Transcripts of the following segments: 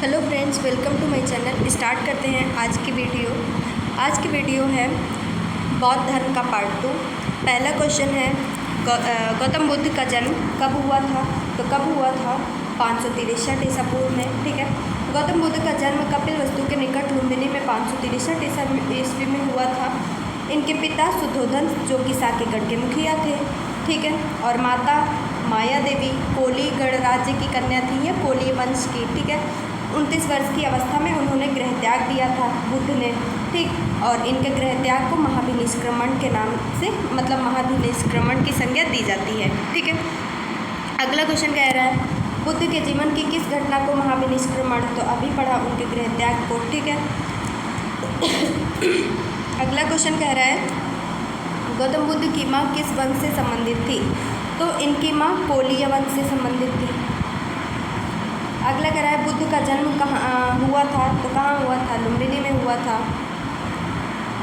Hello friends, welcome to my channel. Start करते हैं आज की वीडियो है बौद्ध धर्म का पार्ट 2। पहला क्वेश्चन है गौतम बुद्ध का जन्म कब हुआ था? तो कब हुआ था? 563 ईसा पूर्व में। ठीक है, गौतम बुद्ध का जन्म कपिलवस्तु के निकट लुम्बिनी में 563 ईस्वी में हुआ था। इनके पिता शुद्धोधन जो कि साकेगढ़ के मुखिया थे। ठीक है, और माता माया देवी कोली गणराज्य की कन्या थी या कोली वंश की। ठीक है, 29 वर्ष की अवस्था में उन्होंने गृह त्याग दिया था बुद्ध ने। ठीक, और इनके गृह त्याग को महाभिनिष्क्रमण के नाम से महाभिनिष्क्रमण की संज्ञा दी जाती है। ठीक है, अगला क्वेश्चन कह रहा है बुद्ध के जीवन की किस घटना को महाभिनिष्क्रमण? तो अभी पढ़ा उनके गृह त्याग को। ठीक है, अगला क्वेश्चन कह रहा है गौतम बुद्ध की माँ किस वंश से संबंधित थी? तो इनकी माँ कोलीय वंश से संबंधित थी। अगला कह रहा है बुद्ध का जन्म कहाँ हुआ था? तो कहाँ हुआ था? लुम्बिनी में हुआ था।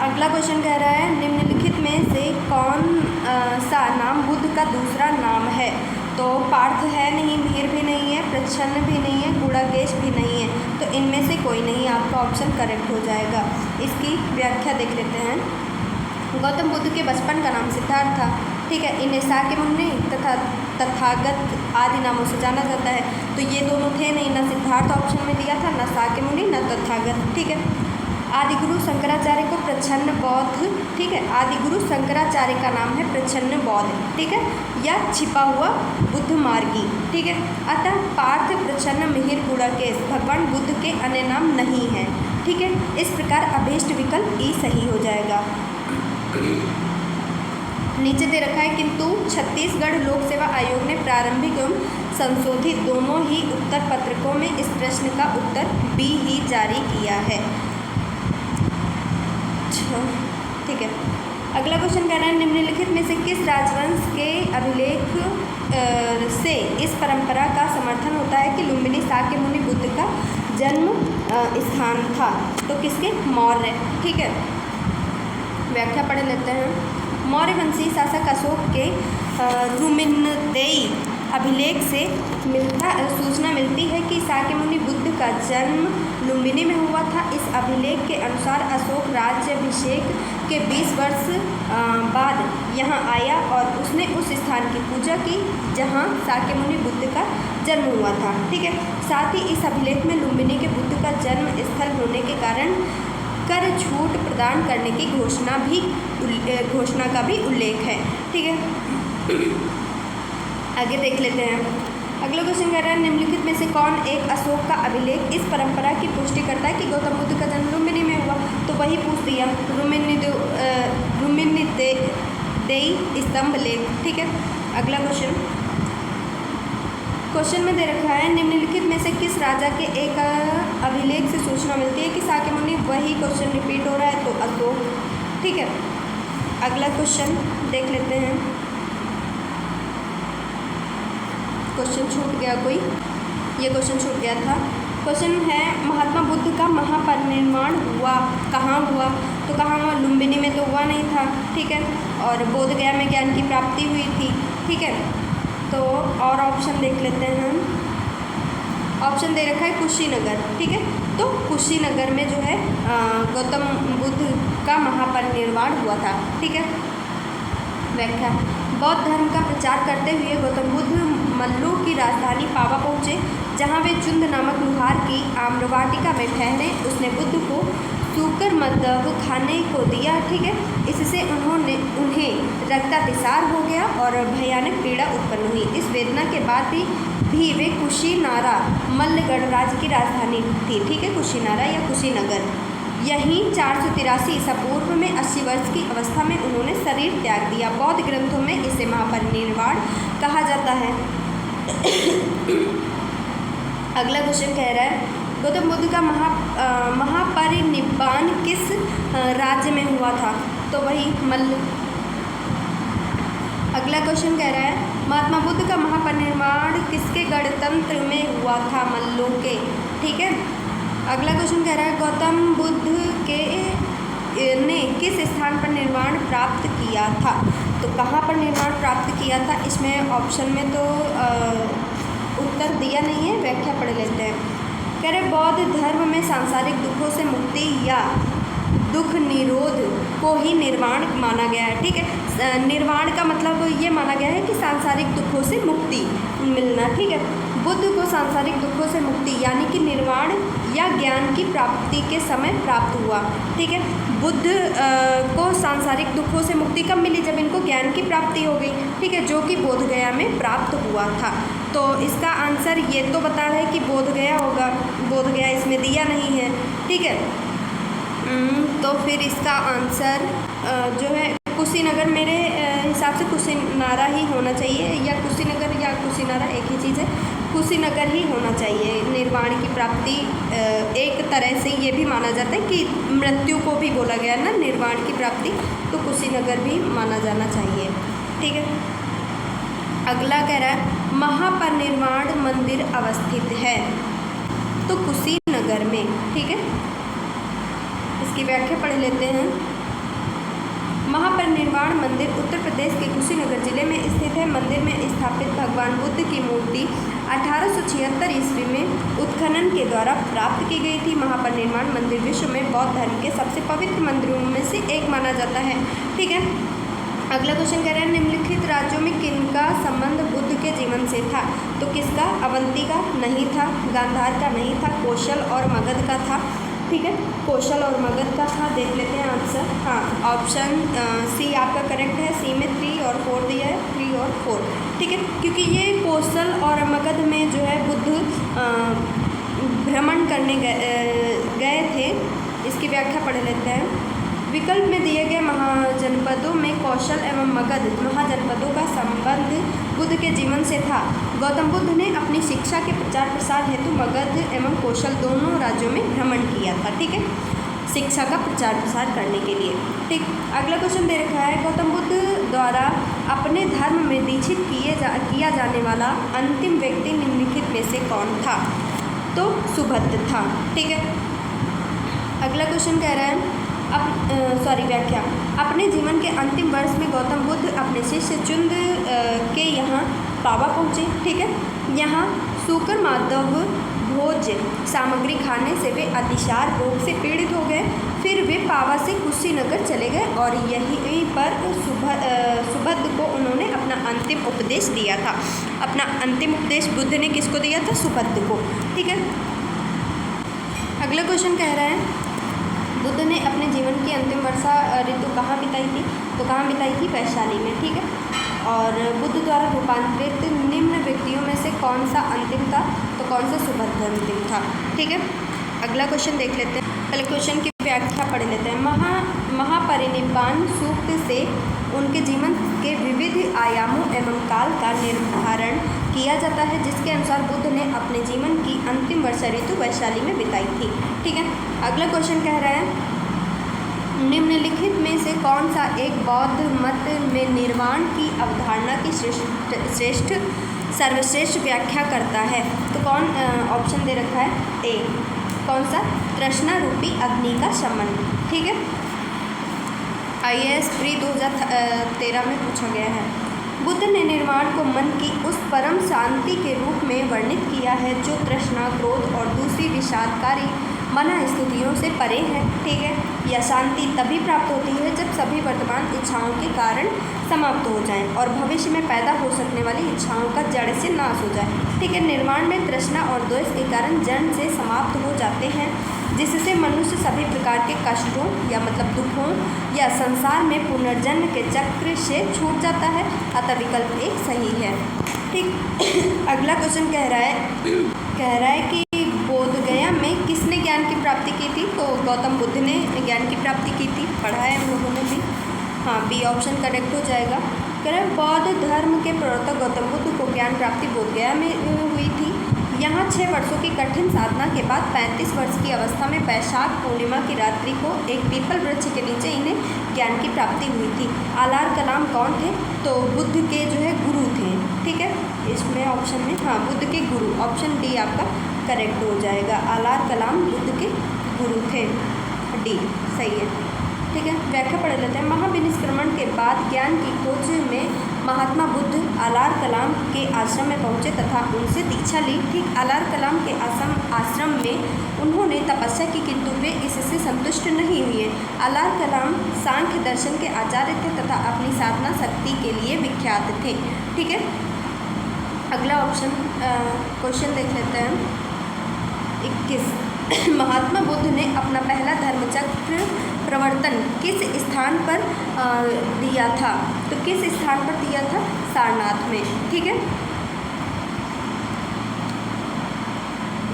अगला क्वेश्चन कह रहा है निम्नलिखित में से कौन सा नाम बुद्ध का दूसरा नाम है? तो पार्थ है नहीं, मीर भी नहीं है, प्रच्छन्न भी नहीं है, गुड़ाकेश भी नहीं है। तो इनमें से कोई नहीं, आपका ऑप्शन करेक्ट हो जाएगा। इसकी व्याख्या देख लेते हैं। गौतम बुद्ध के बचपन का नाम सिद्धार्थ था। ठीक है, इन्हें शाक्यमुनि तथा तथागत आदि नामों से जाना जाता है। तो ये दोनों थे नहीं, ना सिद्धार्थ ऑप्शन में दिया था, ना शाक्यमुनि, ना तथागत। ठीक है, आदिगुरु शंकराचार्य को प्रच्छन्न बौद्ध। ठीक है, आदिगुरु शंकराचार्य का नाम है प्रच्छन्न बौद्ध। ठीक है, या छिपा हुआ बुद्ध मार्गी। ठीक है, अतः पार्थ प्रच्छन्न मिहिर गुड़ाकेश भगवान बुद्ध के अन्य नाम नहीं हैं। ठीक है, इस प्रकार अभीष्ट विकल्प ई सही हो जाएगा। नीचे दे रखा है किंतु छत्तीसगढ़ लोक सेवा आयोग ने प्रारंभिक एवं संशोधित दोनों ही उत्तर पत्रकों में इस प्रश्न का उत्तर बी ही जारी किया है। ठीक है, अगला क्वेश्चन कह रहा है निम्नलिखित में से किस राजवंश के अभिलेख से इस परंपरा का समर्थन होता है कि लुम्बिनी शाक्यमुनि बुद्ध का जन्म स्थान था? तो किसके? मौर्य। ठीक है, व्याख्या पढ़ लेते हैं। मौर्य वंशी शासक अशोक के रुमिनदेई अभिलेख से सूचना मिलती है कि शाक्यमुनि बुद्ध का जन्म लुम्बिनी में हुआ था। इस अभिलेख के अनुसार अशोक राज्याभिषेक के 20 वर्ष बाद यहाँ आया और उसने उस स्थान की पूजा की जहाँ शाक्यमुनि बुद्ध का जन्म हुआ था। ठीक है, साथ ही इस अभिलेख में लुम्बिनी के बुद्ध का जन्म स्थल होने के कारण कर छूट प्रदान करने की घोषणा का भी उल्लेख है। ठीक है, आगे देख लेते हैं। अगला क्वेश्चन कह रहा है निम्नलिखित में से कौन एक अशोक का अभिलेख इस परंपरा की पुष्टि करता है कि गौतम बुद्ध का जन्म लुम्बिनी में हुआ? तो वही पूछ दिया, रुमिनदेई स्तंभ लेख। ठीक है, अगला क्वेश्चन में दे रखा है निम्नलिखित में से किस राजा के एक अभिलेख से सूचना मिलती है कि शाक्यमुनि? वही क्वेश्चन रिपीट हो रहा है, तो अशोक। ठीक है, अगला क्वेश्चन देख लेते हैं। क्वेश्चन छूट गया कोई, ये क्वेश्चन छूट गया था। क्वेश्चन है महात्मा बुद्ध का महापरिनिर्वाण हुआ कहाँ हुआ? तो कहाँ हुआ? लुम्बिनी में तो हुआ नहीं था। ठीक है, और बोध गया में ज्ञान की प्राप्ति हुई थी। ठीक है, तो और ऑप्शन देख लेते हैं। ऑप्शन दे रखा है कुशीनगर। ठीक है, तो कुशीनगर में जो है गौतम बुद्ध का महापरिनिर्वाण हुआ था। ठीक है, व्याख्या बौद्ध धर्म का प्रचार करते हुए गौतम बुद्ध मल्लू की राजधानी पावा पहुँचे, जहाँ वे चुंद नामक लुहार की आम्रवाटिका में ठहरे। उसने बुद्ध को सूकर मद्दव खाने को दिया। ठीक है, इससे उन्हें रक्तातिसार हो गया और भयानक पीड़ा उत्पन्न हुई। इस वेदना के बाद भी वे कुशीनारा मल्ल गणराज्य की राजधानी थी। ठीक है, कुशीनारा या कुशीनगर। यहीं 483 ईसा पूर्व में 80 वर्ष की अवस्था में उन्होंने शरीर त्याग दिया। बौद्ध ग्रंथों में इसे महापरिनिर्वाण कहा जाता है। अगला क्वेश्चन कह रहा है गौतम बुद्ध का महापरिनिब्बान किस राज्य में हुआ था? तो वही मल्ल। अगला क्वेश्चन कह रहा है महात्मा बुद्ध का महापरिनिर्वाण किसके गणतंत्र में हुआ था? मल्लों के। ठीक है, अगला क्वेश्चन कह रहा है गौतम बुद्ध ने किस स्थान पर निर्वाण प्राप्त किया था? तो कहाँ पर निर्वाण प्राप्त किया था? इसमें ऑप्शन में तो उत्तर दिया नहीं है, व्याख्या पढ़ लेते हैं। कह रहे बौद्ध धर्म में सांसारिक दुखों से मुक्ति या दुख निरोध को ही निर्वाण माना गया है। ठीक है, निर्वाण का मतलब ये माना गया है कि सांसारिक दुखों से मुक्ति मिलना। ठीक है, बुद्ध को सांसारिक दुखों से मुक्ति यानी कि निर्वाण या ज्ञान की प्राप्ति के समय प्राप्त हुआ। ठीक है, बुद्ध को सांसारिक दुखों से मुक्ति कब मिली? जब इनको ज्ञान की प्राप्ति हो गई। ठीक है, जो कि बोधगया में प्राप्त हुआ था। तो इसका आंसर ये तो बता रहा है कि बोधगया होगा, बोधगया इसमें दिया नहीं है। ठीक है, तो फिर इसका आंसर जो है कुशीनगर, मेरे हिसाब से कुशीनारा ही होना चाहिए, या कुशीनगर या कुशीनारा एक ही चीज़ है, कुशीनगर ही होना चाहिए। निर्वाण की प्राप्ति एक तरह से ये भी माना जाता है कि मृत्यु को भी बोला गया ना निर्वाण की प्राप्ति, तो कुशीनगर भी माना जाना चाहिए। ठीक है, अगला कह रहा है महापरिनिर्वाण मंदिर अवस्थित है, तो कुशीनगर में। ठीक है, इसकी व्याख्या पढ़ लेते हैं। महापरिनिर्वाण मंदिर उत्तर प्रदेश के कुशीनगर जिले में स्थित है। मंदिर में स्थापित भगवान बुद्ध की मूर्ति 1876 ईस्वी में उत्खनन के द्वारा प्राप्त की गई थी। महापरिनिर्वाण मंदिर विश्व में बौद्ध धर्म के सबसे पवित्र मंदिरों में से एक माना जाता है। ठीक है, अगला क्वेश्चन कह रहे हैं निम्नलिखित राज्यों में किनका संबंध बुद्ध के जीवन से था? तो किसका? अवंती का नहीं था, गांधार का नहीं था, कौशल और मगध का था। ठीक है, कौशल और मगध का था। देख लेते हैं आंसर। हाँ, ऑप्शन सी आपका करेक्ट है। सी में 3 और 4 दिया है, 3 और 4। ठीक है, क्योंकि ये कौशल और मगध में जो है बुद्ध भ्रमण करने गए थे। इसकी व्याख्या पढ़ लेते हैं। विकल्प में दिए गए महाजनपदों में कौशल एवं मगध महाजनपदों का संबंध बुद्ध के जीवन से था। गौतम बुद्ध ने अपनी शिक्षा के प्रचार प्रसार हेतु मगध एवं कौशल दोनों राज्यों में भ्रमण किया था। ठीक है, शिक्षा का प्रचार प्रसार करने के लिए। ठीक, अगला क्वेश्चन दे रखा है गौतम बुद्ध द्वारा अपने धर्म में दीक्षित किया जाने वाला अंतिम व्यक्ति निम्नलिखित में से कौन था? तो सुभद्र था। ठीक है, अगला क्वेश्चन कह रहा है व्याख्या। अपने जीवन के अंतिम वर्ष में गौतम बुद्ध अपने शिष्य चुंद के यहाँ पावा पहुँचे। ठीक है, यहाँ सूकर माधव भोज सामग्री खाने से वे अतिसार रोग से पीड़ित हो गए। फिर वे पावा से कुशीनगर चले गए और यहीं पर सुभद्र को उन्होंने अपना अंतिम उपदेश दिया था। अपना अंतिम उपदेश बुद्ध ने किसको दिया था? सुभद्र को। ठीक है, अगला क्वेश्चन कह रहा है बुद्ध ने अपने जीवन की अंतिम वर्षा ऋतु कहाँ बिताई थी? तो कहाँ बिताई थी? वैशाली में। ठीक है, और बुद्ध द्वारा रूपांतरित निम्न व्यक्तियों में से कौन सा अंतिम था? तो कौन सा? सुभद्र अंतिम था। ठीक है, अगला क्वेश्चन देख लेते हैं। पहले क्वेश्चन की व्याख्या पढ़ लेते हैं। महापरिनिर्वाण सूक्त से उनके जीवन के विविध आयामों एवं काल का निर्धारण किया जाता है, जिसके अनुसार बुद्ध ने अपने जीवन की अंतिम वर्षा ऋतु वैशाली में बिताई थी। ठीक है, अगला क्वेश्चन कह रहा है निम्नलिखित में से कौन सा एक बौद्ध मत में निर्वाण की अवधारणा की सर्वश्रेष्ठ व्याख्या करता है? तो कौन? ऑप्शन दे रखा है ए। कौन सा? तृष्णा रूपी अग्नि का शमन। ठीक है, IAS प्री 2013 में पूछा गया है। बुद्ध ने निर्वाण को मन की उस परम शांति के रूप में वर्णित किया है जो तृष्णा, क्रोध और दूसरी विषादकारी मना स्थितियों से परे है। ठीक है, यह शांति तभी प्राप्त होती है जब सभी वर्तमान इच्छाओं के कारण समाप्त हो जाएं और भविष्य में पैदा हो सकने वाली इच्छाओं का जड़ से नाश हो जाए। ठीक है, निर्वाण में तृष्णा और द्वेष के कारण जड़ से समाप्त हो जाते हैं, जिससे मनुष्य सभी प्रकार के कष्टों या मतलब दुखों या संसार में पुनर्जन्म के चक्र से छूट जाता है। अतः विकल्प एक सही है। ठीक, अगला क्वेश्चन कह रहा है कि बोधगया में किसने ज्ञान की प्राप्ति की थी? तो गौतम बुद्ध ने ज्ञान की प्राप्ति की थी। पढ़ा है हम लोगों ने भी। हाँ, बी ऑप्शन करेक्ट हो जाएगा। कह रहे बौद्ध धर्म के प्रवर्तक गौतम बुद्ध को ज्ञान प्राप्ति बोधगया में हुई थी। यहाँ 6 वर्षों की कठिन साधना के बाद 35 वर्ष की अवस्था में वैशाख पूर्णिमा की रात्रि को एक पीपल वृक्ष के नीचे इन्हें ज्ञान की प्राप्ति हुई थी। आलार कलाम कौन थे? तो बुद्ध के जो है गुरु थे। ठीक है, इसमें ऑप्शन में हाँ बुद्ध के गुरु, ऑप्शन डी आपका करेक्ट हो जाएगा। आलार कलाम बुद्ध के गुरु थे, डी सही है। ठीक है, व्याख्या पढ़ लेते हैं। महाविनिष्क्रमण के बाद ज्ञान की खोज में महात्मा बुद्ध आलार कलाम के आश्रम में पहुँचे तथा उनसे दीक्षा ली। ठीक, आलार कलाम के आश्रम में उन्होंने तपस्या की, किंतु वे इससे संतुष्ट नहीं हुए। आलार कलाम सांख्य दर्शन के आचार्य थे तथा अपनी साधना शक्ति के लिए विख्यात थे। ठीक है, अगला ऑप्शन क्वेश्चन देख लेते हैं 21। महात्मा बुद्ध ने अपना पहला धर्मचक्र प्रवर्तन किस स्थान पर दिया था? तो किस स्थान पर दिया था? सारनाथ में। ठीक है,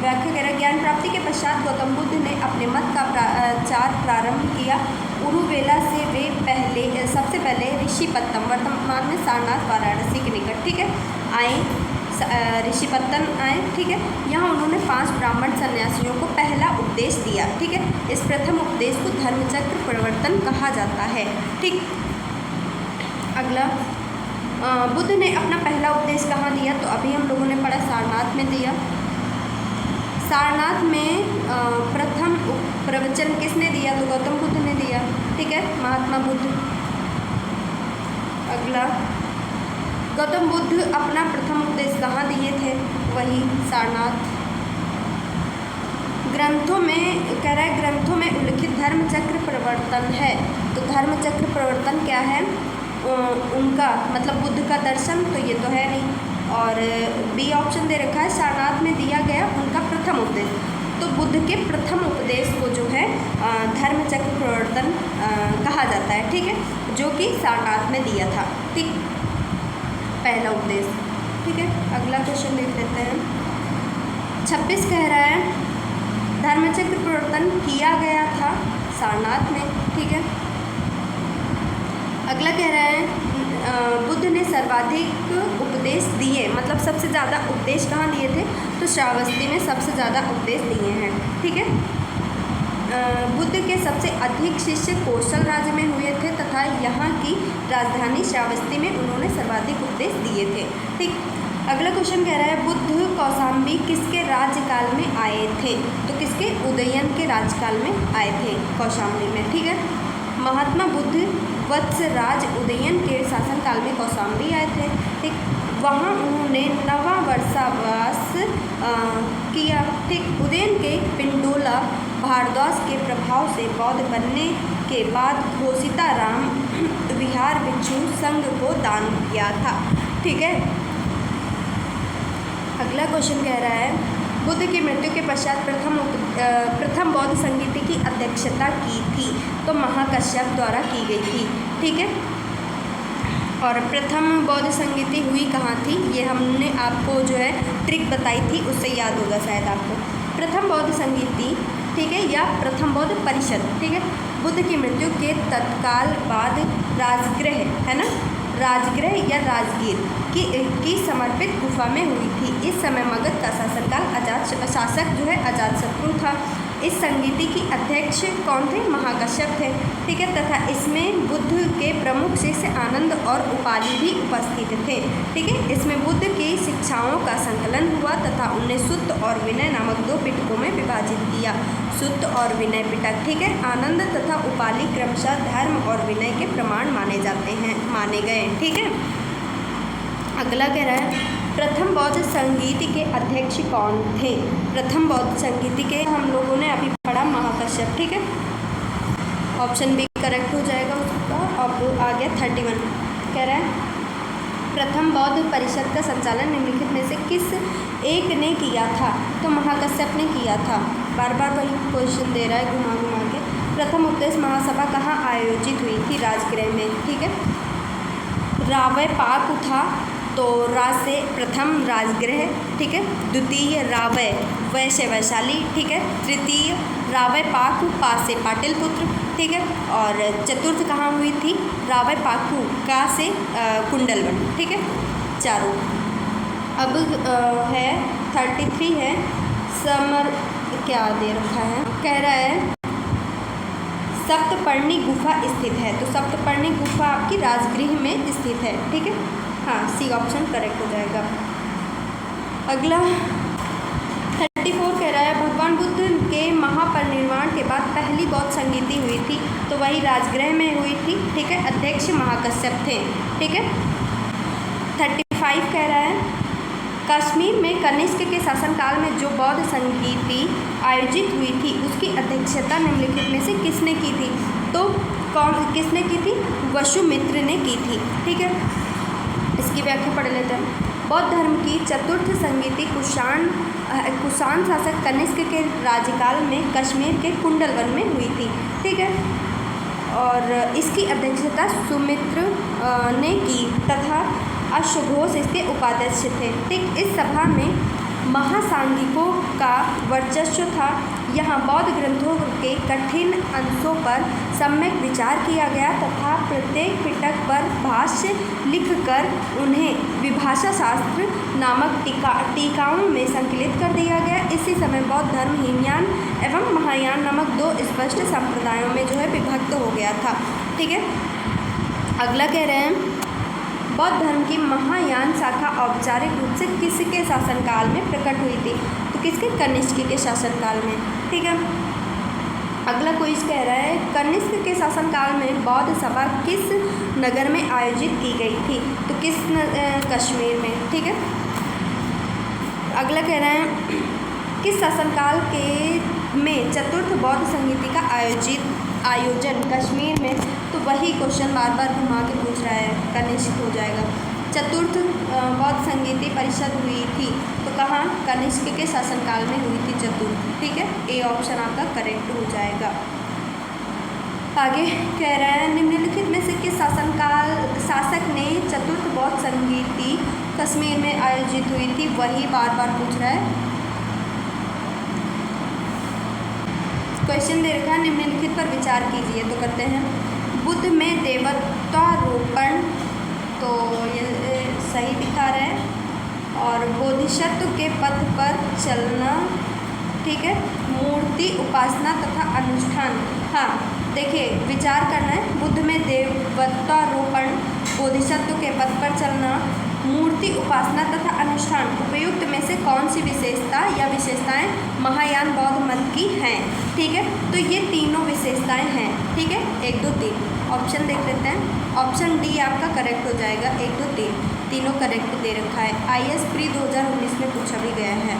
व्याख्या कह रहा है, ज्ञान प्राप्ति के पश्चात गौतम बुद्ध ने अपने मत का प्रचार प्रारंभ किया। उरुवेला से वे सबसे पहले ऋषिपत्तम, वर्तमान में सारनाथ वाराणसी के निकट, ठीक है, आए, ऋषिपत्तन आए। ठीक है, यहाँ उन्होंने 5 ब्राह्मण सन्यासियों को पहला उपदेश दिया। ठीक है, इस प्रथम उपदेश को धर्मचक्र प्रवर्तन कहा जाता है। ठीक, अगला, बुद्ध ने अपना पहला उपदेश कहाँ दिया? तो अभी हम लोगों ने पढ़ा सारनाथ में दिया। सारनाथ में प्रथम प्रवचन किसने दिया? तो गौतम बुद्ध ने दिया। ठीक है, महात्मा बुद्ध। अगला, गौतम बुद्ध अपना प्रथम उपदेश कहाँ दिए थे? वही सारनाथ। ग्रंथों में कह रहा है, ग्रंथों में उल्लिखित धर्मचक्र प्रवर्तन है। तो धर्मचक्र प्रवर्तन क्या है? उनका मतलब बुद्ध का दर्शन, तो ये तो है नहीं। और बी ऑप्शन दे रखा है, सारनाथ में दिया गया उनका प्रथम उपदेश। तो बुद्ध के प्रथम उपदेश को जो है धर्मचक्र प्रवर्तन कहा जाता है। ठीक है, जो कि सारनाथ में दिया था। ठीक, पहला उपदेश। ठीक है, अगला क्वेश्चन देख लेते हैं 26 कह रहा है, धर्मचक्र प्रवर्तन किया गया था सारनाथ में। ठीक है, अगला कह रहा है, बुद्ध ने सर्वाधिक उपदेश दिए, मतलब सबसे ज़्यादा उपदेश कहाँ दिए थे? तो श्रावस्ती में सबसे ज़्यादा उपदेश दिए हैं। ठीक है, बुद्ध के सबसे अधिक शिष्य कौशल राज्य में हुए थे तथा यहाँ की राजधानी श्रावस्ती में उन्होंने सर्वाधिक उपदेश दिए थे। ठीक, अगला क्वेश्चन कह रहा है, बुद्ध कौशाम्बी किसके राज्यकाल में आए थे? तो किसके? उदयन के राज्यकाल में आए थे कौशाम्बी में। ठीक है, महात्मा बुद्ध वत्सराज उदयन के शासनकाल में कौशाम्बी आए थे। ठीक, वहाँ उन्होंने नवा वर्षावास किया। ठीक, उदयन के पिंडोला भारद्वाज के प्रभाव से बौद्ध बनने के बाद घोषिताराम विहार भिक्षु संघ को दान किया था। ठीक है, अगला क्वेश्चन कह रहा है, बुद्ध की मृत्यु के पश्चात प्रथम बौद्ध संगीति की अध्यक्षता की थी? तो महाकश्यप द्वारा की गई थी। ठीक है, और प्रथम बौद्ध संगीति हुई कहाँ थी? ये हमने आपको जो है ट्रिक बताई थी, उससे याद होगा शायद आपको। प्रथम बौद्ध संगीति, ठीक है, या प्रथम बौद्ध परिषद, ठीक है, बुद्ध की मृत्यु के तत्काल बाद राजगृह, है ना, राजगृह या राजगीर की समर्पित गुफा में हुई थी। इस समय मगध का शासक जो है अजातशत्रु था। इस संगीति की अध्यक्ष कौन थे? महाकश्यप थे। ठीक है, तथा इसमें बुद्ध के प्रमुख शिष्य आनंद और उपाली भी उपस्थित थे। ठीक है, इसमें बुद्ध की शिक्षाओं का संकलन हुआ तथा उन्हें सुत्त और विनय नामक 2 पिटकों में विभाजित किया। सुत्त और विनय पिटक, ठीक है, आनंद तथा उपाली क्रमशः धर्म और विनय के प्रमाण माने गए। ठीक है, अगला कह रहा है, प्रथम बौद्ध संगीति के अध्यक्ष कौन थे? प्रथम बौद्ध संगीति के हम लोगों ने अभी पढ़ा महाकश्यप। ठीक है, ऑप्शन बी करेक्ट हो जाएगा उसका। अब आ गया 31, कह रहा है, प्रथम बौद्ध परिषद का संचालन निम्नलिखित में से किस एक ने किया था? तो महाकश्यप ने किया था। बार बार वही क्वेश्चन दे रहा है घुमा घुमा के। प्रथम उपदेश महासभा कहाँ आयोजित हुई थी? राजगृह में। ठीक है, रावय पाक था, तो राज से प्रथम राजगृह, ठीक है, द्वितीय रावय वैश्य वैशाली, ठीक है, तृतीय रावय पाकु पा से पाटिलपुत्र, ठीक है, और चतुर्थ कहाँ हुई थी? रावय पाकु का से कुंडलवन। ठीक है, चारों। अब है 33 है, समर क्या दे रखा है, कह रहा है सप्तपर्णी गुफा स्थित है। तो सप्तपर्णी गुफा आपकी राजगृह में स्थित है। ठीक है, हाँ, सी ऑप्शन करेक्ट हो जाएगा। अगला 34 कह रहा है, भगवान बुद्ध के महापरिनिर्वाण के बाद पहली बौद्ध संगीति हुई थी, तो वही राजगृह में हुई थी। ठीक है, अध्यक्ष महाकश्यप थे। ठीक है, 35 कह रहा है कश्मीर में कनिष्क के शासनकाल में जो बौद्ध संगीति आयोजित हुई थी उसकी अध्यक्षता निम्नलिखित में से किसने की थी। तो किसने की थी, वसुमित्र ने की थी। ठीक है, इसकी व्याख्या पढ़ लेते हैं। बौद्ध धर्म की चतुर्थ संगीति कुषाण शासक कनिष्क के राज्यकाल में कश्मीर के कुंडलवन में हुई थी। ठीक है, और इसकी अध्यक्षता सुमित्र ने की तथा अश्वघोष इसके उपाध्यक्ष थे। ठीक, इस सभा में महासांगिकों का वर्चस्व था। यहाँ बौद्ध ग्रंथों के कठिन अंशों पर सम्यक विचार किया गया तथा प्रत्येक पिटक पर भाष्य लिखकर उन्हें विभाषा शास्त्र नामक टीकाओं में संकलित कर दिया गया। इसी समय बौद्ध धर्म हीनयान एवं महायान नामक दो स्पष्ट संप्रदायों में जो है विभक्त हो गया था। ठीक है, अगला कह रहे हैं बौद्ध धर्म की महायान शाखा औपचारिक रूप से किसके शासनकाल में प्रकट हुई थी। तो किसके, कनिष्क के शासनकाल में। ठीक है, अगला क्विज कह रहा है कनिष्क के शासनकाल में बौद्ध सभा किस नगर में आयोजित की गई थी। तो किस कश्मीर में। ठीक है, अगला कह रहे हैं किस शासनकाल के में चतुर्थ बौद्ध संगीति का आयोजन कश्मीर में। तो वही क्वेश्चन बार बार घुमा के पूछ रहा है, कनिष्क हो जाएगा। चतुर्थ बौद्ध संगीति परिषद हुई थी तो कहाँ, कनिष्क के शासनकाल में हुई थी चतुर्थ। ठीक है, ए ऑप्शन आपका करेक्ट हो जाएगा। आगे कह रहा है निम्नलिखित में से किस शासक ने चतुर्थ बौद्ध संगीति कश्मीर में आयोजित हुई थी। वही बार बार पूछ रहा है, क्वेश्चन दे रखा है निम्नलिखित पर विचार कीजिए। तो करते हैं बुद्ध में देवत्वारोपण, तो ये सही दिखा रहा है। और बोधिसत्व के पथ पर चलना। ठीक है, मूर्ति उपासना तथा अनुष्ठान। हाँ देखिए, विचार करना है। बुद्ध में देवत्वारोपण, बोधिसत्व के पथ पर चलना, मूर्ति उपासना तथा अनुष्ठान उपयुक्त में से कौन सी विशेषता या विशेषताएं महायान बौद्ध मत की हैं। ठीक है, तो ये तीनों विशेषताएं हैं। ठीक है, 1 2 3 ऑप्शन देख लेते हैं। ऑप्शन डी आपका करेक्ट हो जाएगा। 1 2 3 तीनों करेक्ट दे रखा है। IAS प्री 2019 में पूछा भी गया है।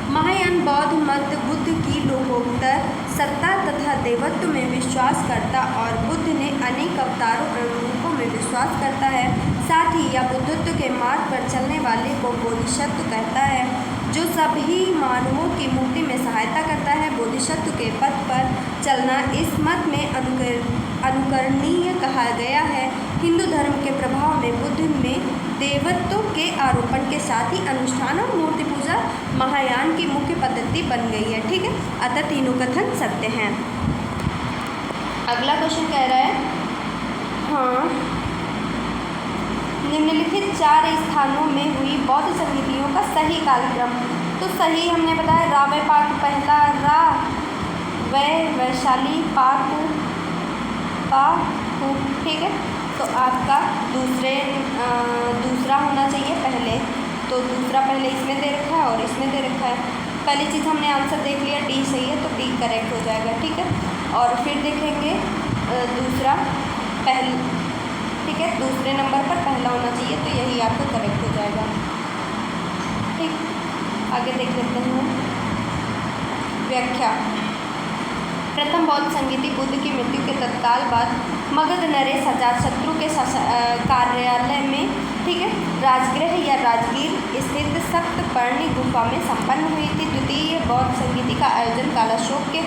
महायान बौद्ध मत बुद्ध की लोकोत्तर सत्ता तथा देवत्व में विश्वास करता और बुद्ध ने अनेक अवतारों और रूपों में विश्वास करता है। साथ ही यह बुद्धत्व के मार्ग पर चलने वाले को बोधिसत्व कहता है, जो सभी मानवों की मुक्ति में सहायता करता है। बोधिसत्व के पथ पर चलना इस मत में अनुकरणीय कहा गया है। हिंदू धर्म के प्रभाव में बुद्ध में देवत्व के आरोपण के साथ ही अनुष्ठान और मूर्ति पूजा महायान की मुख्य पद्धति बन गई है। ठीक है, अतः तीनों कथन सत्य हैं। अगला क्वेश्चन कह रहा है हाँ निम्नलिखित 4 स्थानों में हुई बौद्ध संगीतियों का सही कालक्रम। तो सही हमने बताया रावय पाक पहला, वैशाली पाक। ठीक है, तो आपका दूसरा होना चाहिए पहले। तो दूसरा पहले इसमें दे रखा है और इसमें दे रखा है। पहली चीज़ हमने आंसर देख लिया, डी सही है तो डी करेक्ट हो जाएगा। ठीक है, और फिर देखेंगे दूसरा पहले। ठीक है, दूसरे नंबर पर पहला होना चाहिए तो यही आपका करेक्ट हो जाएगा। ठीक, आगे देख लेते हैं व्याख्या। प्रथम बौद्ध संगीति बुद्ध की मृत्यु के तत्काल बाद मगध नरेश अजातशत्रु के कार्यालय में, ठीक है, राजगृह या राजगीर स्थित सप्तपर्णी गुफा में संपन्न हुई थी। द्वितीय बौद्ध संगीति का आयोजन कालाशोक के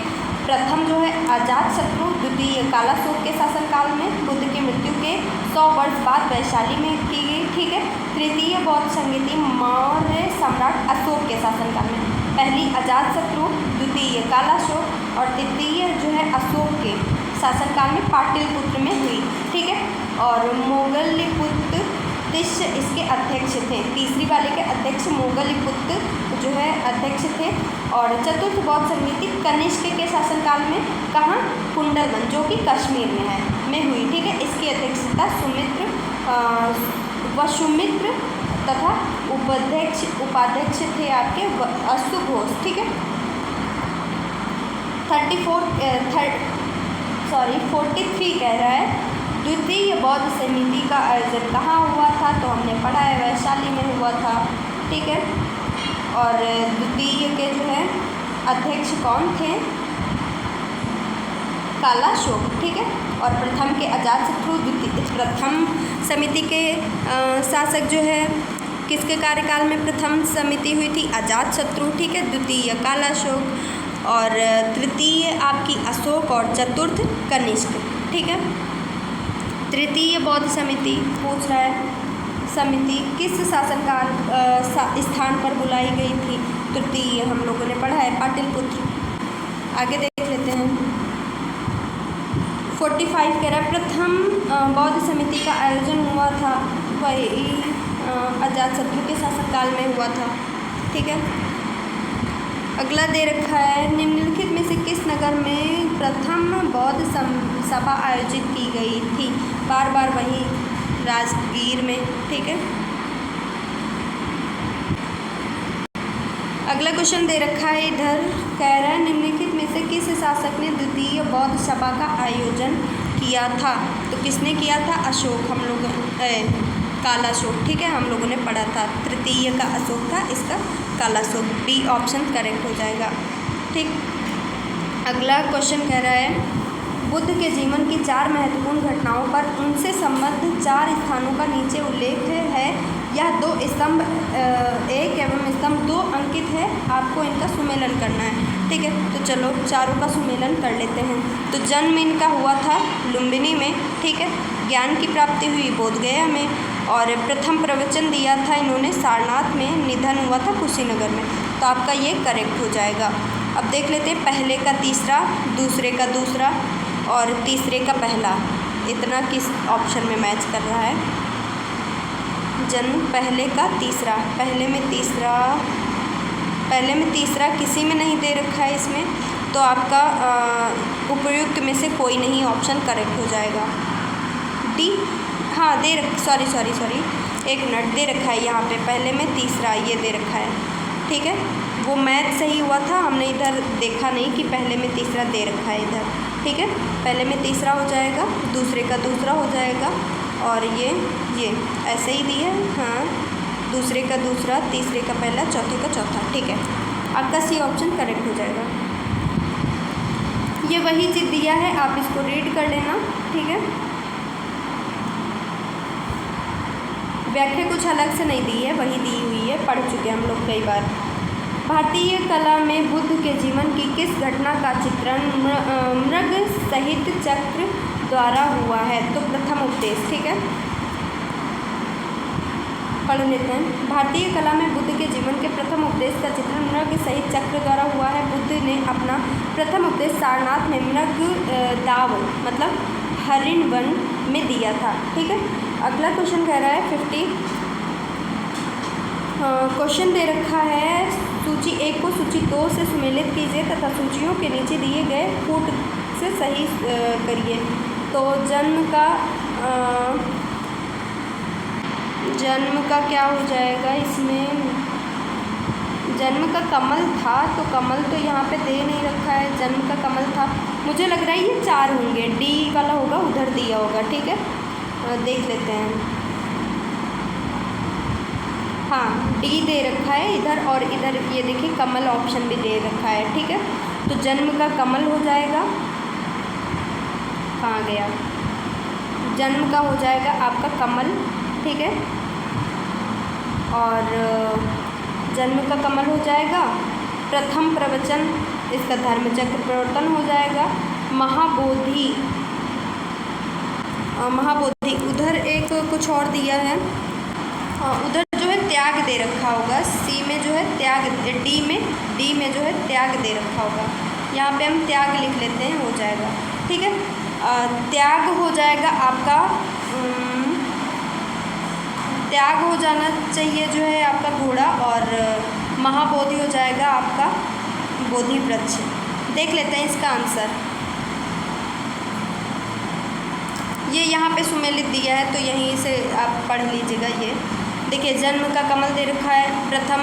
प्रथम जो है अजातशत्रु, द्वितीय कालाशोक के शासनकाल में, बुद्ध की मृत्यु के 100 वर्ष बाद वैशाली में की गई। ठीक है, तृतीय बौद्ध संगीति मौर्य सम्राट अशोक के शासनकाल में, पहली अजातशत्रु, द्वितीय कालाशोक और तृतीय जो है अशोक के शासनकाल में पाटलिपुत्र में हुई। ठीक है, और मोगलिपुत्र इसके अध्यक्ष थे। तीसरी वाले के अध्यक्ष मोगलिपुत्र जो है अध्यक्ष थे। और चतुर्थ बौद्ध संगीति कनिष्क के शासनकाल में कहाँ, कुंडलवन जो कि कश्मीर में है में हुई। ठीक है, इसकी अध्यक्षता वसुमित्र तथा उपाध्यक्ष थे आपके अश्वघोष। ठीक है, 43 कह रहा है द्वितीय बौद्ध समिति का आयोजन कहाँ हुआ था? तो हमने पढ़ा है वैशाली में हुआ था, ठीक है। और द्वितीय के जो है अध्यक्ष कौन थे? कालाशोक, ठीक है। और प्रथम के अजातशत्रु। प्रथम समिति के शासक जो है किसके कार्यकाल में प्रथम समिति हुई थी? अजातशत्रु, ठीक है। द्वितीय कालाशोक और तृतीय आपकी अशोक और चतुर्थ कनिष्क, ठीक है। तृतीय बौद्ध समिति पूछ रहा है, समिति किस शासनकाल स्थान पर बुलाई गई थी? तृतीय हम लोगों ने पढ़ा है पाटलिपुत्र। आगे देख लेते हैं। 45 कह रहा है प्रथम बौद्ध समिति का आयोजन हुआ था वही अजातशत्रु के शासनकाल में हुआ था, ठीक है। अगला दे रखा है निम्नलिखित में से किस नगर में प्रथम बौद्ध सभा आयोजित की गई थी? बार बार वही राजगीर में, ठीक है। अगला क्वेश्चन दे रखा है इधर, कह रहा है निम्नलिखित में से किस शासक ने द्वितीय बौद्ध सभा का आयोजन किया था? तो किसने किया था? अशोक, हम लोग कालाशोक, ठीक है, हम लोगों ने पढ़ा था। तृतीय का अशोक था, इसका कालाशोक। डी ऑप्शन करेक्ट हो जाएगा, ठीक। अगला क्वेश्चन कह रहा है बुद्ध के जीवन की 4 महत्वपूर्ण घटनाओं पर उनसे संबद्ध 4 स्थानों का नीचे उल्लेख है। यह 2 स्तंभ 1 एवं स्तंभ 2 अंकित है, आपको इनका सुमेलन करना है, ठीक है। तो चलो चारों का सुमेलन कर लेते हैं। तो जन्म इनका हुआ था लुम्बिनी में, ठीक है। ज्ञान की प्राप्ति हुई बोधगया में और प्रथम प्रवचन दिया था इन्होंने सारनाथ में। निधन हुआ था कुशीनगर में। तो आपका ये करेक्ट हो जाएगा। अब देख लेते हैं पहले का तीसरा, दूसरे का दूसरा और तीसरे का पहला, इतना किस ऑप्शन में मैच कर रहा है? जन्म पहले का तीसरा, पहले में तीसरा किसी में नहीं दे रखा है इसमें, तो आपका उपयुक्त में से कोई नहीं ऑप्शन करेक्ट हो जाएगा। डी, हाँ सॉरी एक मिनट, दे रखा है यहाँ पे पहले में तीसरा, ये दे रखा है, ठीक है। वो मैथ सही हुआ था, हमने इधर देखा नहीं कि पहले में तीसरा दे रखा है इधर, ठीक है। पहले में तीसरा हो जाएगा, दूसरे का दूसरा हो जाएगा और ये ऐसे ही दिया है, हाँ, दूसरे का दूसरा, तीसरे का पहला, चौथे का चौथा, ठीक है। आपका सी ऑप्शन करेक्ट हो जाएगा। ये वही चीज़ दिया है, आप इसको रीड कर लेना, ठीक है। व्याख्या कुछ अलग से नहीं दी है, वही दी हुई है, पढ़ चुके हम लोग कई बार। भारतीय कला में बुद्ध के जीवन की किस घटना का चित्रण मृग सहित चक्र द्वारा हुआ है? तो प्रथम उपदेश, ठीक है, पढ़ लेते हैं। भारतीय कला में बुद्ध के जीवन के प्रथम उपदेश का चित्रण मृग सहित चक्र द्वारा हुआ है। बुद्ध ने अपना प्रथम उपदेश सारनाथ में मृग दाव मतलब हरिण वन में दिया था, ठीक है। अगला क्वेश्चन कह रहा है 50 क्वेश्चन दे रखा है सूची 1 को सूची 2 से सुमेलित कीजिए तथा सूचियों के नीचे दिए गए फुट से सही करिए। तो जन्म का क्या हो जाएगा इसमें? जन्म का कमल था, तो कमल तो यहाँ पे दे नहीं रखा है, जन्म का कमल था, मुझे लग रहा है ये 4 होंगे, डी वाला होगा, उधर दिया होगा, ठीक है, देख लेते हैं। हाँ, डी दे रखा है इधर और इधर ये देखिए कमल ऑप्शन भी दे रखा है, ठीक है। तो जन्म का कमल हो जाएगा, कहाँ गया? जन्म का हो जाएगा आपका कमल, ठीक है। और जन्म का कमल हो जाएगा। प्रथम प्रवचन इसका धर्मचक्र प्रवर्तन हो जाएगा। महाबोधि उधर एक कुछ और दिया है, उधर जो है त्याग दे रखा होगा, सी में जो है त्याग, डी में जो है त्याग दे रखा होगा, यहाँ पे हम त्याग लिख लेते हैं, हो जाएगा, ठीक है। त्याग हो जाएगा आपका, त्याग हो जाना चाहिए जो है आपका घोड़ा, और महाबोधि हो जाएगा आपका बोधि वृक्ष। देख लेते हैं इसका आंसर। ये यहाँ पे सुमेलित दिया है तो यहीं से आप पढ़ लीजिएगा। ये देखिए जन्म का कमल दे रखा है, प्रथम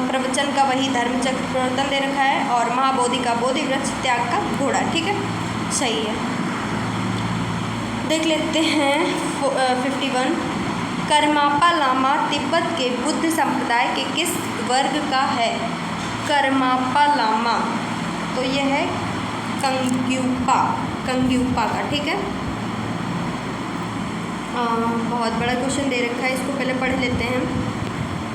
प्रवचन का वही धर्मचक्र प्रवर्तन दे रखा है, और महाबोधि का बोधि वृक्ष, त्याग का घोड़ा, ठीक है, सही है। देख लेते हैं 51। करमापा लामा तिब्बत के बुद्ध संप्रदाय के किस वर्ग का है? करमापा लामा, तो यह है कंग्यूपा का। ठीक है, बहुत बड़ा क्वेश्चन दे रखा है, इसको पहले पढ़ लेते हैं।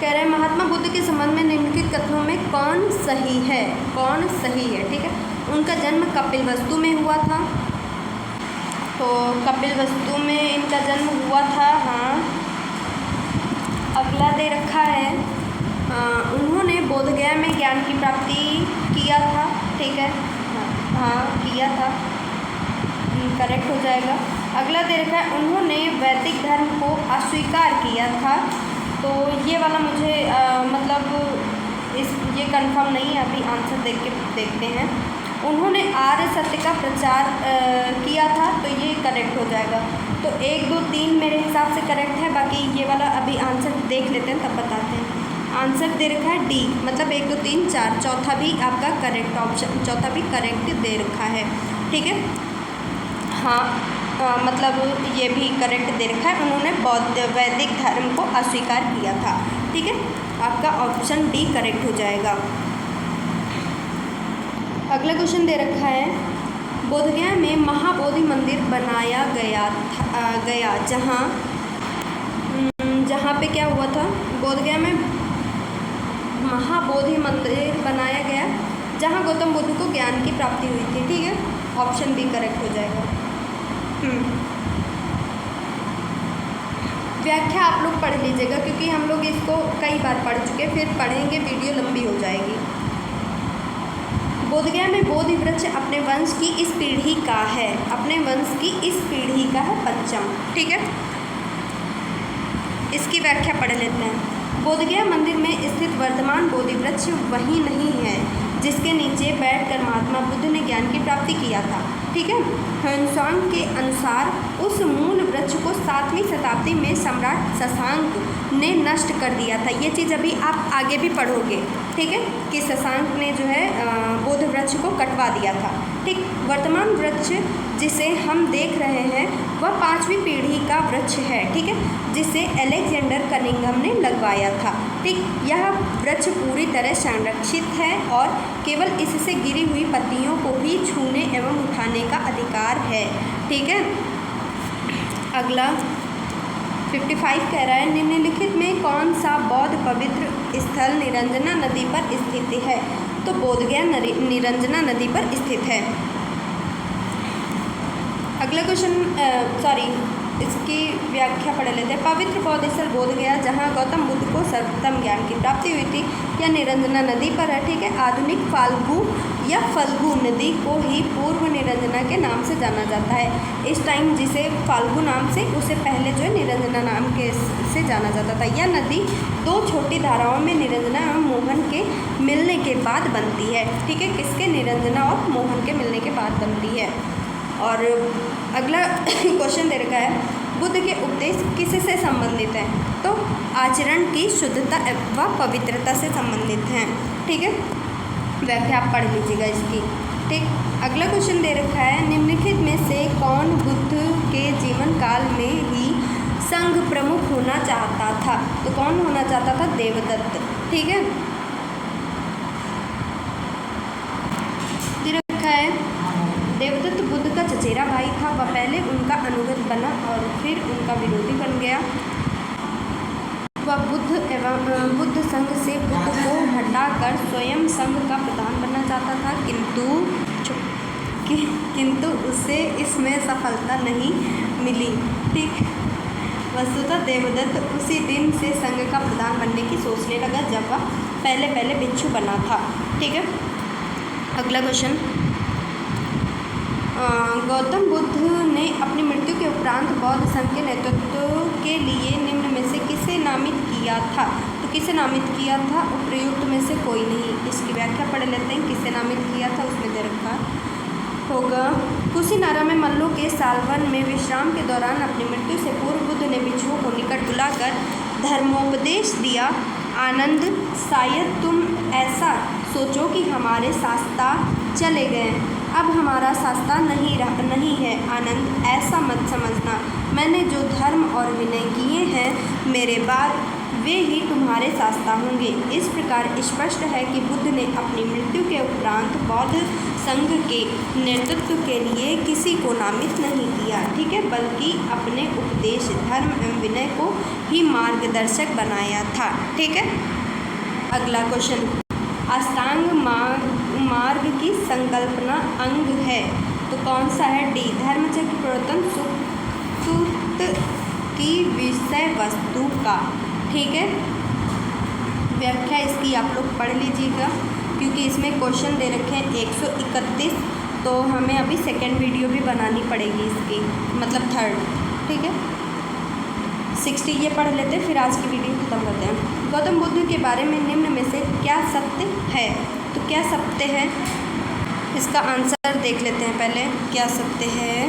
कह रहे हैं महात्मा बुद्ध के संबंध में निम्नलिखित कथनों में कौन सही है? कौन सही है? ठीक है, उनका जन्म कपिलवस्तु में हुआ था, तो कपिलवस्तु में इनका जन्म हुआ था। हाँ, अगला दे रखा है उन्होंने बोधगया में ज्ञान की प्राप्ति किया था। ठीक है, हाँ किया था, करेक्ट हो जाएगा। अगला दे रखा है उन्होंने वैदिक धर्म को अस्वीकार किया था, तो ये वाला मुझे ये कंफर्म नहीं है, अभी आंसर देख के देखते हैं। उन्होंने आर्य सत्य का प्रचार किया था, तो ये करेक्ट हो जाएगा। तो 1, 2, 3 मेरे हिसाब से करेक्ट है, बाकी ये वाला अभी आंसर देख लेते हैं तब बताते हैं। आंसर दे रखा है डी, मतलब 1, 2, 3, 4, चौथा भी आपका करेक्ट ऑप्शन, चौथा भी करेक्ट दे रखा है। ठीक है, हाँ मतलब ये भी करेक्ट दे रखा है, उन्होंने वैदिक धर्म को अस्वीकार किया था। ठीक है, आपका ऑप्शन डी करेक्ट हो जाएगा। अगला क्वेश्चन दे रखा है बोधगया में महाबोधि मंदिर बनाया गया जहाँ पे क्या हुआ था? बोधगया में महाबोधि मंदिर बनाया गया जहाँ गौतम बुद्ध को ज्ञान की प्राप्ति हुई थी। ठीक है, ऑप्शन बी करेक्ट हो जाएगा। व्याख्या आप लोग पढ़ लीजिएगा, क्योंकि हम लोग इसको कई बार पढ़ चुके, फिर पढ़ेंगे वीडियो लंबी हो जाएगी। बोधगया में बोधि वृक्ष अपने वंश की इस पीढ़ी का है, अपने वंश की इस पीढ़ी का है पंचम। ठीक है, इसकी व्याख्या पढ़ लेते हैं। बोधगया मंदिर में स्थित वर्तमान बोधि वृक्ष वही नहीं है जिसके नीचे बैठकर महात्मा बुद्ध ने ज्ञान की प्राप्ति किया था। ठीक है, ह्वेनसांग के अनुसार उस मूल वृक्ष को 7वीं शताब्दी में सम्राट शशांक ने नष्ट कर दिया था। ये चीज़ अभी आप आगे भी पढ़ोगे। ठीक है, कि शशांक ने जो है बोध वृक्ष को कटवा दिया था। ठीक, वर्तमान वृक्ष जिसे हम देख रहे हैं वह 5वीं पीढ़ी का वृक्ष है। ठीक है, जिसे अलेक्जेंडर कनिंघम ने लगवाया था। ठीक, यह वृक्ष पूरी तरह संरक्षित है और केवल इससे गिरी हुई पत्तियों को ही छूने एवं उठाने का अधिकार है। ठीक है, अगला 55 कह रहा है निम्नलिखित में कौन सा बौद्ध पवित्र स्थल निरंजना नदी पर स्थित है? तो बोधगया निरंजना नदी पर स्थित है। अगला क्वेश्चन इसकी व्याख्या पढ़ लेते हैं। पवित्र बौद्ध स्थल बोधगया जहाँ गौतम बुद्ध को सर्वोत्तम ज्ञान की प्राप्ति हुई थी, यह निरंजना नदी पर है। ठीक है, आधुनिक फाल्गु या फल्गु नदी को ही पूर्व निरंजना के नाम से जाना जाता है। इस टाइम जिसे फाल्गु नाम से, उसे पहले जो है निरंजना नाम के से जाना जाता था। यह नदी 2 छोटी धाराओं में निरंजना एवं मोहन के मिलने के बाद बनती है। ठीक है, किसके? निरंजना और मोहन के मिलने के बाद बनती है। और अगला क्वेश्चन दे रखा है बुद्ध के उपदेश किससे संबंधित हैं? तो आचरण की शुद्धता व पवित्रता से संबंधित हैं। ठीक है, व्याख्या आप पढ़ लीजिएगा इसकी। ठीक, अगला क्वेश्चन दे रखा है निम्नलिखित में से कौन बुद्ध के जीवन काल में ही संघ प्रमुख होना चाहता था? तो कौन होना चाहता था? देवदत्त। ठीक है, दे रखा है देवदत्त बुद्ध का चचेरा भाई था। वह पहले उनका अनुगत बना और फिर उनका विरोधी बन गया। वह बुद्ध संघ से बुद्ध को हटाकर स्वयं संघ का प्रधान बनना चाहता था, किंतु उसे इसमें सफलता नहीं मिली। ठीक, वस्तुतः देवदत्त उसी दिन से संघ का प्रधान बनने की सोचने लगा जब वह पहले भिक्षु बना था। ठीक है, अगला क्वेश्चन गौतम बुद्ध ने अपनी मृत्यु के उपरांत बौद्ध संघ के नेतृत्व के लिए निम्न में से किसे नामित किया था? तो किसे नामित किया था? उपयुक्त में से कोई नहीं। इसकी व्याख्या पढ़ लेते हैं, किसे नामित किया था उसमें दे रखा होगा। कुशीनारा में मल्लों के सालवन में विश्राम के दौरान अपनी मृत्यु से पूर्व बुद्ध ने भिक्षुओं को निकट बुलाकर धर्मोपदेश दिया। आनंद, शायद तुम ऐसा सोचो कि हमारे शास्त्रा चले गए। अब हमारा शास्ता नहीं है आनंद, ऐसा मत समझना। मैंने जो धर्म और विनय किए हैं मेरे बाद, वे ही तुम्हारे शास्ता होंगे। इस प्रकार स्पष्ट है कि बुद्ध ने अपनी मृत्यु के उपरांत बौद्ध संघ के नेतृत्व के लिए किसी को नामित नहीं किया, ठीक है, बल्कि अपने उपदेश, धर्म एवं विनय को ही मार्गदर्शक बनाया था, ठीक है। अगला क्वेश्चन, अष्टांग मार्ग की संकल्पना अंग है तो कौन सा है? डी, धर्मचक्र प्रवर्तन सूत्र की विषय वस्तु का, ठीक है। व्याख्या इसकी आप लोग पढ़ लीजिएगा क्योंकि इसमें क्वेश्चन दे रखे हैं 131, तो हमें अभी सेकेंड वीडियो भी बनानी पड़ेगी इसकी, मतलब थर्ड, ठीक है। 60 ये पढ़ लेते हैं, फिर आज की वीडियो खत्म करते हैं। गौतम बुद्ध के बारे में निम्न में से क्या सत्य है? तो क्या सत्य है, इसका आंसर देख लेते हैं पहले। क्या सत्य है,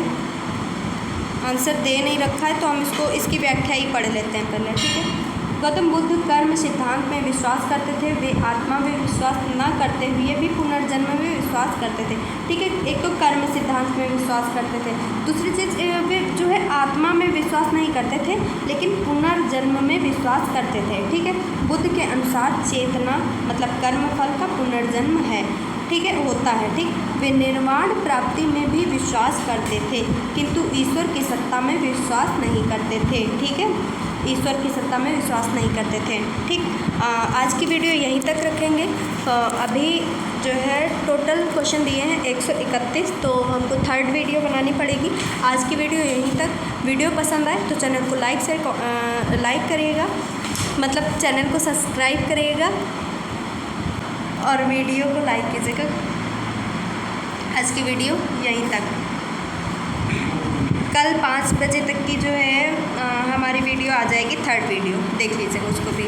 आंसर दे नहीं रखा है तो हम इसकी व्याख्या ही पढ़ लेते हैं पहले, ठीक है। गौतम बुद्ध कर्म सिद्धांत में विश्वास करते थे। वे आत्मा में विश्वास न करते हुए भी पुनर्जन्म में विश्वास करते थे, ठीक है। एक तो कर्म सिद्धांत में विश्वास करते थे, दूसरी चीज़ वे जो है आत्मा में विश्वास नहीं करते थे लेकिन पुनर्जन्म में विश्वास करते थे, ठीक है। बुद्ध के अनुसार चेतना मतलब कर्मफल का पुनर्जन्म है, ठीक है, होता है, ठीक। वे निर्वाण प्राप्ति में भी विश्वास करते थे किंतु ईश्वर की सत्ता में विश्वास नहीं करते थे, ठीक है। ईश्वर की सत्ता में विश्वास नहीं करते थे, ठीक। आज की वीडियो यहीं तक रखेंगे। अभी जो है टोटल क्वेश्चन दिए हैं 131, तो हमको थर्ड वीडियो बनानी पड़ेगी। आज की वीडियो यहीं तक। वीडियो पसंद आए तो चैनल को लाइक करिएगा, मतलब चैनल को सब्सक्राइब करिएगा और वीडियो को लाइक कीजिएगा। आज की वीडियो यहीं तक। कल 5 बजे तक की जो है हमारी वीडियो आ जाएगी, थर्ड वीडियो देख लीजिएगा उसको भी।